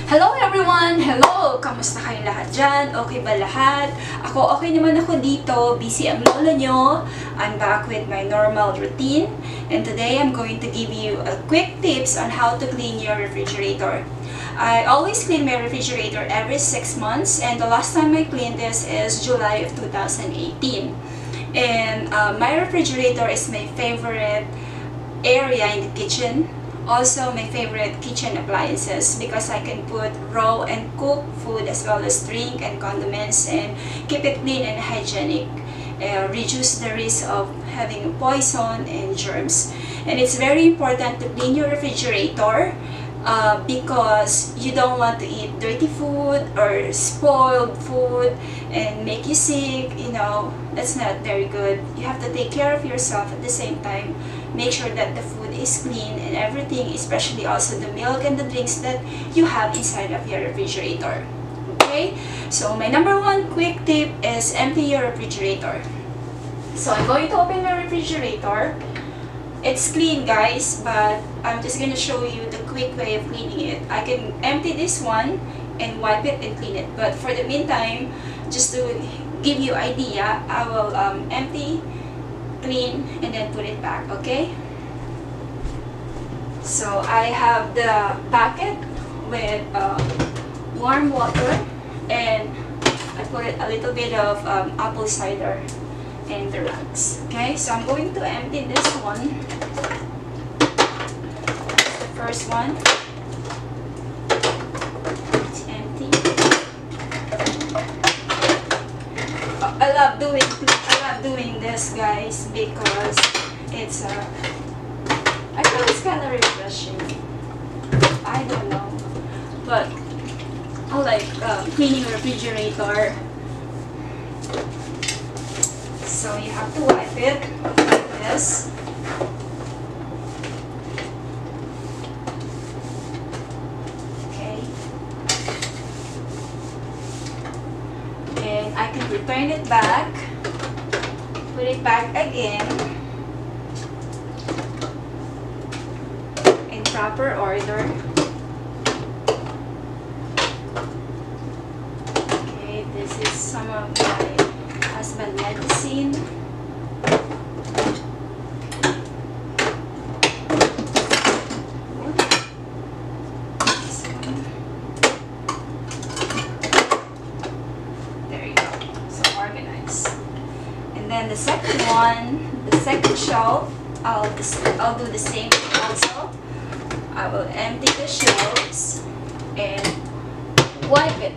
Hello everyone! Hello! Kamusta kayong lahat dyan? Okay ba lahat? Okay naman ako dito. Busy ang lolo nyo. I'm back with my normal routine. And today I'm going to give you a quick tips on how to clean your refrigerator. I always clean my refrigerator every 6 months. And the last time I cleaned this is July of 2018. And my refrigerator is my favorite area in the kitchen. Also, my favorite kitchen appliances because I can put raw and cooked food as well as drink and condiments and keep it clean and hygienic. Reduce the risk of having poison and germs. And it's very important to clean your refrigerator because you don't want to eat dirty food or spoiled food and make you sick. You know, that's not very good. You have to take care of yourself at the same time. Make sure that the food is clean and everything, especially also the milk and the drinks that you have inside of your refrigerator. Okay, so my number one quick tip is empty your refrigerator. So I'm going to open my refrigerator. It's clean, guys, but I'm just going to show you the quick way of cleaning it. I can empty this one and wipe it and clean it, but for the meantime, just to give you idea, I will empty, clean, and then put it back. Okay, so I have the packet with warm water, and I put a little bit of apple cider and the rags. Okay, so I'm going to empty this one. The first one, it's empty. I love doing this, guys, because it's I feel it's kind of refreshing. I don't know, but I like cleaning a refrigerator. So you have to wipe it like this. Okay. And I can return it back, put it back again in proper order. Okay, this is some of my husband medicine. There you go. So organized. And then the second one, the second shelf, I'll do the same also. I will empty the shelves and wipe it.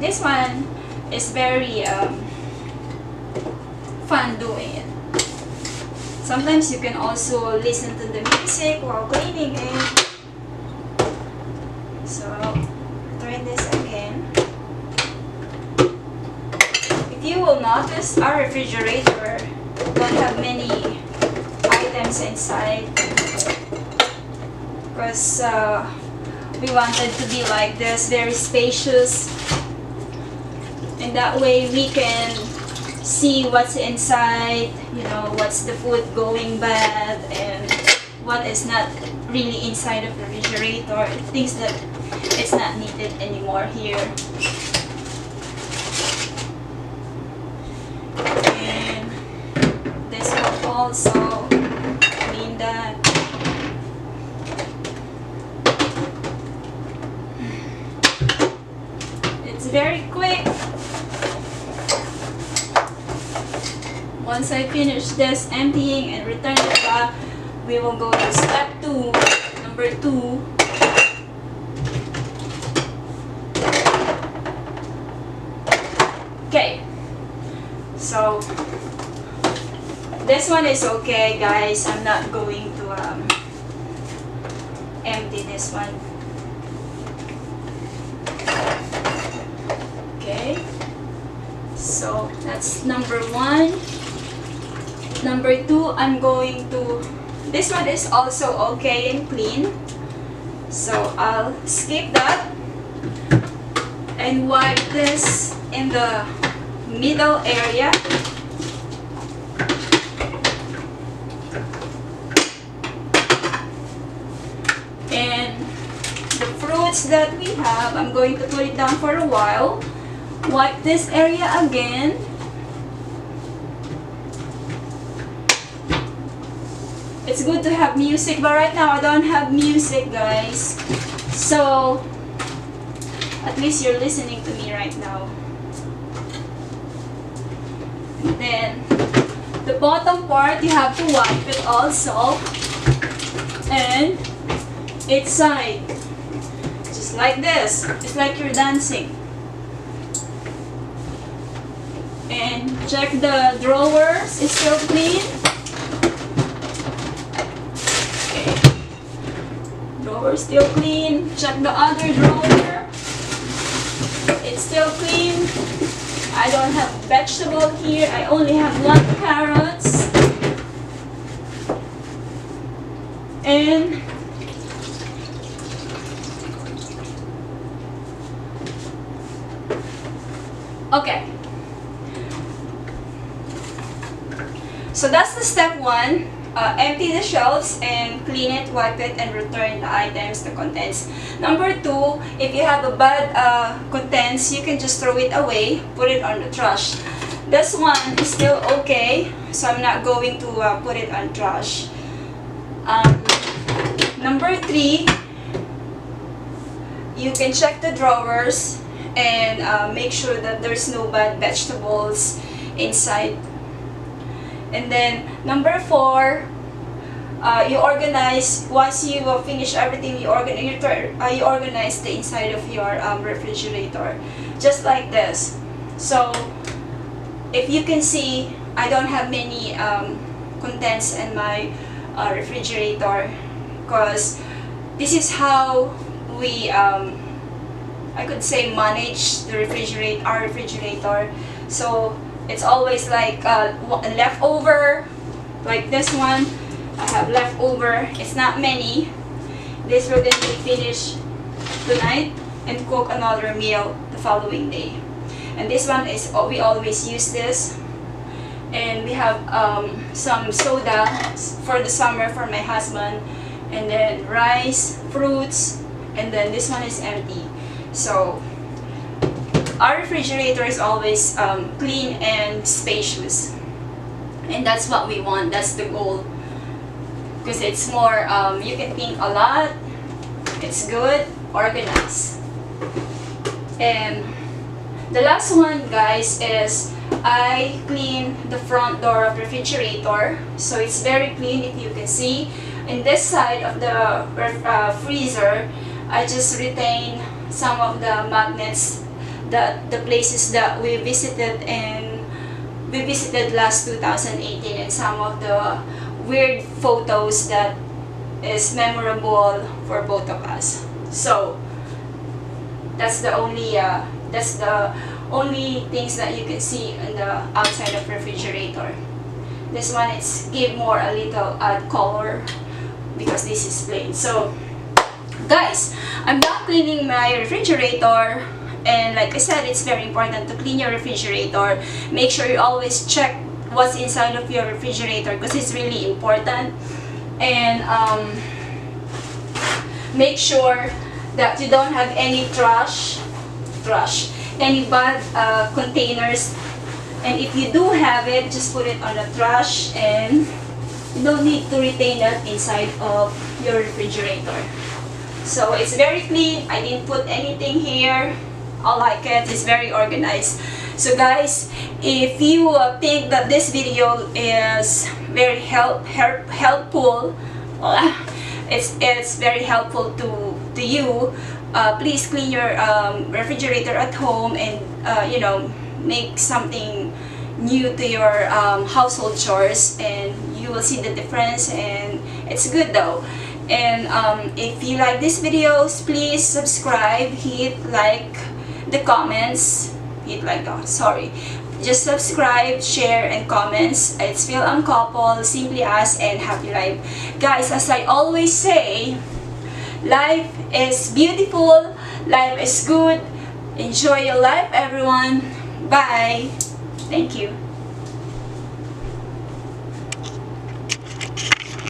This one is very fun doing it. Sometimes you can also listen to the music while cleaning it. So turn this again. If you will notice, our refrigerator don't have many items inside because we wanted to be like this, very spacious. And that way we can see what's inside, you know, what's the food going bad and what is not really inside of the refrigerator, things that it's not needed anymore here. And this will also clean that. It's very quick. Once I finish this emptying and return it back, we will go to step 2, number 2. Okay, so this one is okay, guys. I'm not going to empty this one. Okay, so that's number 1. Number 2, I'm going to, this one is also okay and clean. So I'll skip that and wipe this in the middle area. And the fruits that we have, I'm going to put it down for a while. Wipe this area again. It's good to have music, but right now I don't have music, guys. So, at least you're listening to me right now. And then, the bottom part, you have to wipe it also. And, each side. Just like this. It's like you're dancing. And check the drawers. It's still clean. Drawer still clean. Check the other drawer. It's still clean. I don't have vegetable here. I only have 1 carrots. And okay. So that's the step 1. Empty the shelves and clean it, wipe it, and return the items, the contents. Number 2, if you have a bad contents, you can just throw it away, put it on the trash. This one is still okay, so I'm not going to put it on trash. Number 3, you can check the drawers and make sure that there's no bad vegetables inside. And then number 4, you organize, once you finish everything, you organize the inside of your refrigerator, just like this. So if you can see, I don't have many contents in my refrigerator, because this is how we I could say manage the our refrigerator. So it's always like leftover, like this one. I have leftover. It's not many. This we're going to finish tonight and cook another meal the following day. And this one is, we always use this. And we have some soda for the summer for my husband. And then rice, fruits, and then this one is empty. So our refrigerator is always clean and spacious, and that's what we want. That's the goal, because it's more, you can think a lot, it's good, organized. And the last one, guys, is I clean the front door of the refrigerator, so it's very clean. If you can see, in this side of the freezer, I just retain some of the magnets, the places that we visited last 2018, and some of the weird photos that is memorable for both of us. So that's the only things that you can see on the outside of refrigerator. This one, it's give more a little color, because this is plain. So guys, I'm done cleaning my refrigerator. And like I said, it's very important to clean your refrigerator. Make sure you always check what's inside of your refrigerator, because it's really important. And make sure that you don't have any any bad containers. And if you do have it, just put it on the trash, and you don't need to retain that inside of your refrigerator. So it's very clean. I didn't put anything here. I like it. It's very organized. So guys, if you think that this video is very helpful, it's very helpful to you, please clean your refrigerator at home, and you know, make something new to your household chores, and you will see the difference. And it's good though. And if you like these videos, please subscribe, hit like the comments, just subscribe, share, and comments. It's Phil and Couple, Simply Us, and Happy Life. Guys, as I always say, life is beautiful, life is good. Enjoy your life, everyone. Bye. Thank you.